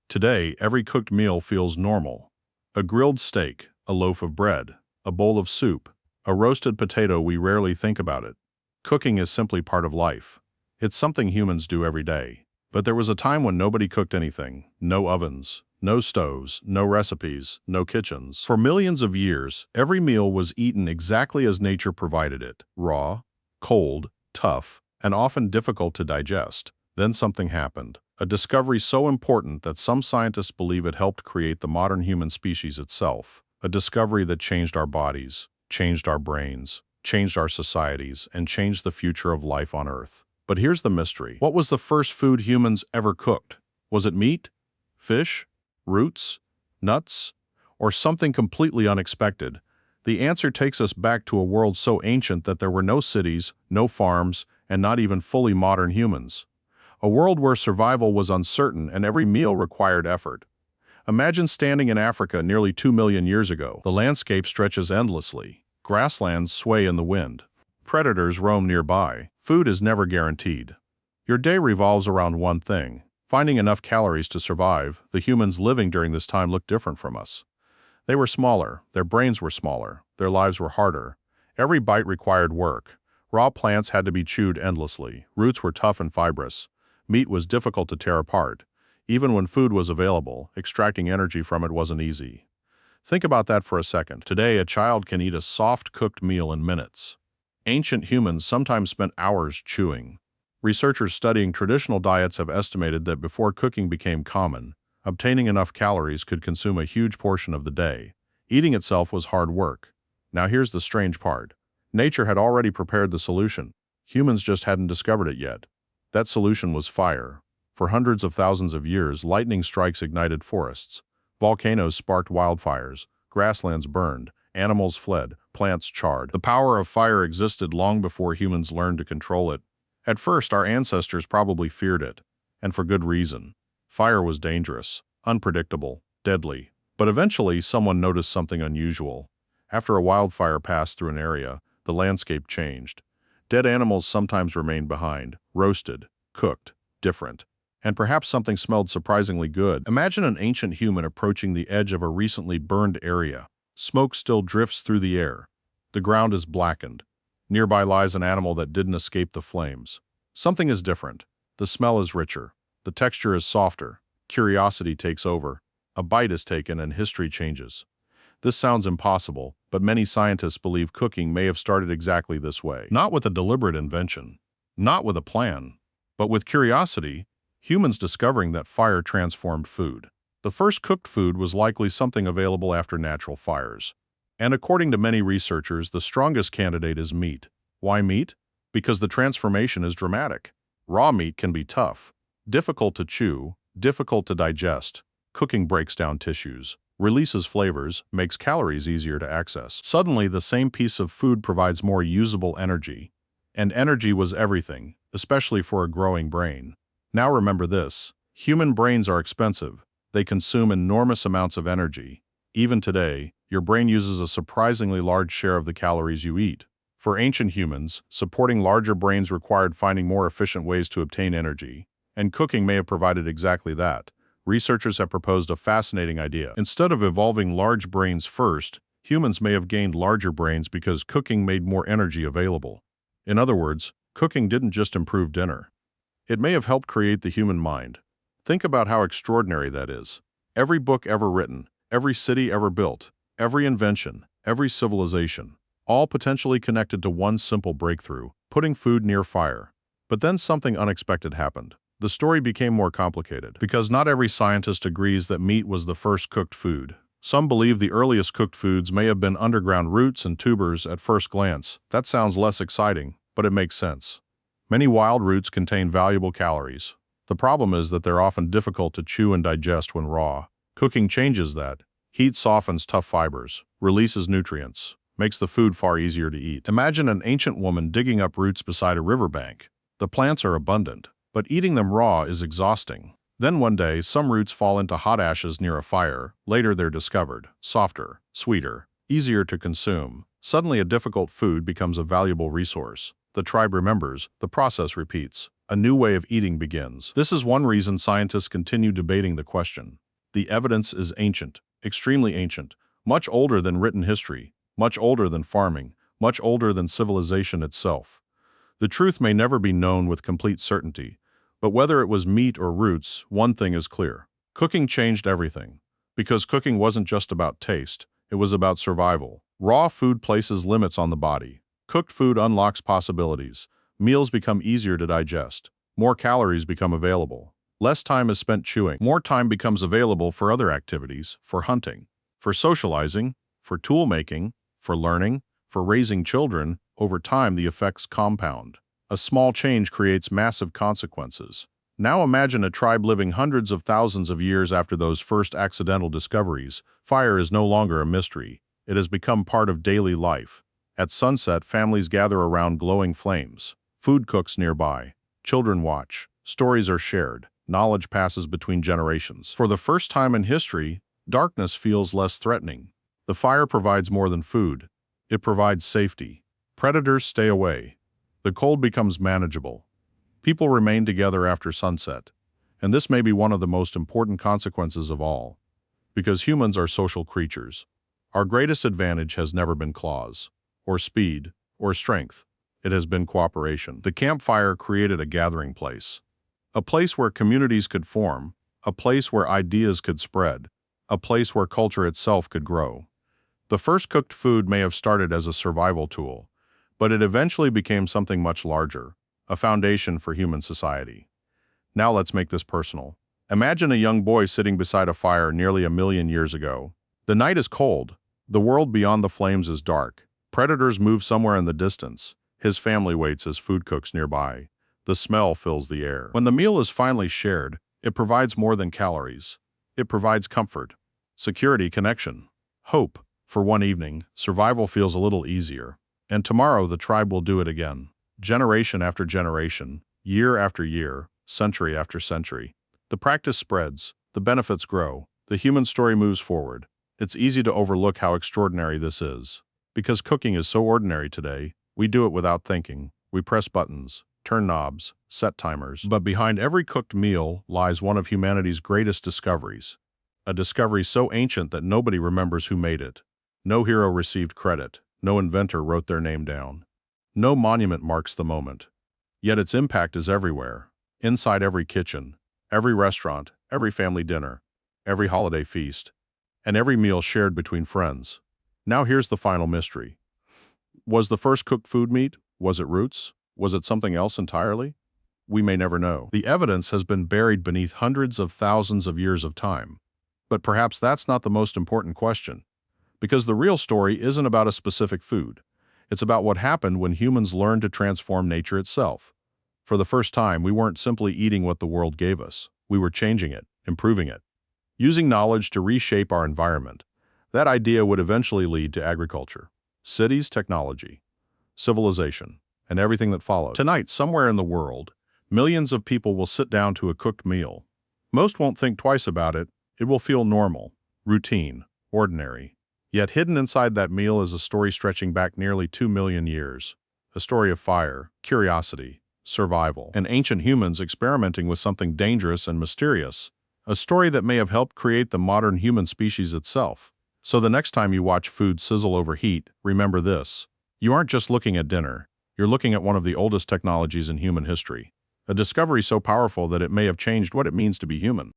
Today, every cooked meal feels normal. A grilled steak, a loaf of bread, a bowl of soup, a roasted potato, we rarely think about it. Cooking is simply part of life. It's something humans do every day. But there was a time when nobody cooked anything. No ovens, no stoves, no recipes, no kitchens. For millions of years, every meal was eaten exactly as nature provided it: raw, cold, tough, and often difficult to digest. Then something happened. A discovery so important that some scientists believe it helped create the modern human species itself. A discovery that changed our bodies, changed our brains, changed our societies, and changed the future of life on Earth. But here's the mystery. What was the first food humans ever cooked? Was it meat, fish, roots, nuts, or something completely unexpected? The answer takes us back to a world so ancient that there were no cities, no farms, and not even fully modern humans. A world where survival was uncertain and every meal required effort. Imagine standing in Africa nearly 2 million years ago. The landscape stretches endlessly. Grasslands sway in the wind. Predators roam nearby. Food is never guaranteed. Your day revolves around one thing: finding enough calories to survive. The humans living during this time looked different from us. They were smaller, their brains were smaller, their lives were harder. Every bite required work. Raw plants had to be chewed endlessly. Roots were tough and fibrous. Meat was difficult to tear apart. Even when food was available, extracting energy from it wasn't easy. Think about that for a second. Today, a child can eat a soft cooked meal in minutes. Ancient humans sometimes spent hours chewing. Researchers studying traditional diets have estimated that before cooking became common, obtaining enough calories could consume a huge portion of the day. Eating itself was hard work. Now here's the strange part. Nature had already prepared the solution. Humans just hadn't discovered it yet. That solution was fire. For hundreds of thousands of years, lightning strikes ignited forests. Volcanoes sparked wildfires. Grasslands burned. Animals fled. Plants charred. The power of fire existed long before humans learned to control it. At first, our ancestors probably feared it, and for good reason. Fire was dangerous, unpredictable, deadly. But eventually, someone noticed something unusual. After a wildfire passed through an area, the landscape changed. Dead animals sometimes remained behind, roasted, cooked, different. And perhaps something smelled surprisingly good. Imagine an ancient human approaching the edge of a recently burned area. Smoke still drifts through the air. The ground is blackened. Nearby lies an animal that didn't escape the flames. Something is different. The smell is richer. The texture is softer. Curiosity takes over. A bite is taken and history changes. This sounds impossible, but many scientists believe cooking may have started exactly this way. Not with a deliberate invention, not with a plan, but with curiosity, humans discovering that fire transformed food. The first cooked food was likely something available after natural fires. And according to many researchers, the strongest candidate is meat. Why meat? Because the transformation is dramatic. Raw meat can be tough, difficult to chew, difficult to digest. Cooking breaks down tissues, releases flavors, makes calories easier to access. Suddenly, the same piece of food provides more usable energy. And energy was everything, especially for a growing brain. Now remember this: human brains are expensive. They consume enormous amounts of energy. Even today, your brain uses a surprisingly large share of the calories you eat. For ancient humans, supporting larger brains required finding more efficient ways to obtain energy. And cooking may have provided exactly that. Researchers have proposed a fascinating idea. Instead of evolving large brains first, humans may have gained larger brains because cooking made more energy available. In other words, cooking didn't just improve dinner. It may have helped create the human mind. Think about how extraordinary that is. Every book ever written, every city ever built, every invention, every civilization, all potentially connected to one simple breakthrough: putting food near fire. But then something unexpected happened. The story became more complicated, because not every scientist agrees that meat was the first cooked food. Some believe the earliest cooked foods may have been underground roots and tubers. At first glance, that sounds less exciting, but it makes sense. Many wild roots contain valuable calories. The problem is that they're often difficult to chew and digest when raw. Cooking changes that. Heat softens tough fibers, releases nutrients, makes the food far easier to eat. Imagine an ancient woman digging up roots beside a riverbank. The plants are abundant, but eating them raw is exhausting. Then one day, some roots fall into hot ashes near a fire. Later they're discovered, softer, sweeter, easier to consume. Suddenly a difficult food becomes a valuable resource. The tribe remembers, the process repeats. A new way of eating begins. This is one reason scientists continue debating the question. The evidence is ancient, extremely ancient, much older than written history, much older than farming, much older than civilization itself. The truth may never be known with complete certainty, but whether it was meat or roots, one thing is clear. Cooking changed everything. Because cooking wasn't just about taste, it was about survival. Raw food places limits on the body. Cooked food unlocks possibilities. Meals become easier to digest. More calories become available. Less time is spent chewing. More time becomes available for other activities, for hunting, for socializing, for tool making, for learning, for raising children. Over time, the effects compound. A small change creates massive consequences. Now imagine a tribe living hundreds of thousands of years after those first accidental discoveries. Fire is no longer a mystery. It has become part of daily life. At sunset, families gather around glowing flames. Food cooks nearby. Children watch. Stories are shared. Knowledge passes between generations. For the first time in history, darkness feels less threatening. The fire provides more than food. It provides safety. Predators stay away. The cold becomes manageable. People remain together after sunset. And this may be one of the most important consequences of all. Because humans are social creatures. Our greatest advantage has never been claws, or speed, or strength. It has been cooperation. The campfire created a gathering place. A place where communities could form, a place where ideas could spread, a place where culture itself could grow. The first cooked food may have started as a survival tool, but it eventually became something much larger, a foundation for human society. Now let's make this personal. Imagine a young boy sitting beside a fire nearly 1,000,000 years ago. The night is cold. The world beyond the flames is dark. Predators move somewhere in the distance. His family waits as food cooks nearby. The smell fills the air. When the meal is finally shared, it provides more than calories. It provides comfort, security, connection, hope. For one evening, survival feels a little easier. And tomorrow the tribe will do it again. Generation after generation, year after year, century after century. The practice spreads, the benefits grow, the human story moves forward. It's easy to overlook how extraordinary this is. Because cooking is so ordinary today, we do it without thinking. We press buttons, turn knobs, set timers. But behind every cooked meal lies one of humanity's greatest discoveries. A discovery so ancient that nobody remembers who made it. No hero received credit. No inventor wrote their name down. No monument marks the moment. Yet its impact is everywhere. Inside every kitchen, every restaurant, every family dinner, every holiday feast, and every meal shared between friends. Now here's the final mystery. Was the first cooked food meat? Was it roots? Was it something else entirely? We may never know. The evidence has been buried beneath hundreds of thousands of years of time. But perhaps that's not the most important question. Because the real story isn't about a specific food. It's about what happened when humans learned to transform nature itself. For the first time, we weren't simply eating what the world gave us. We were changing it, improving it, using knowledge to reshape our environment. That idea would eventually lead to agriculture, cities, technology, civilization, and everything that followed. Tonight, somewhere in the world, millions of people will sit down to a cooked meal. Most won't think twice about it. It will feel normal, routine, ordinary. Yet hidden inside that meal is a story stretching back nearly 2,000,000 years. A story of fire, curiosity, survival, and ancient humans experimenting with something dangerous and mysterious. A story that may have helped create the modern human species itself. So the next time you watch food sizzle over heat, remember this. You aren't just looking at dinner. You're looking at one of the oldest technologies in human history. A discovery so powerful that it may have changed what it means to be human.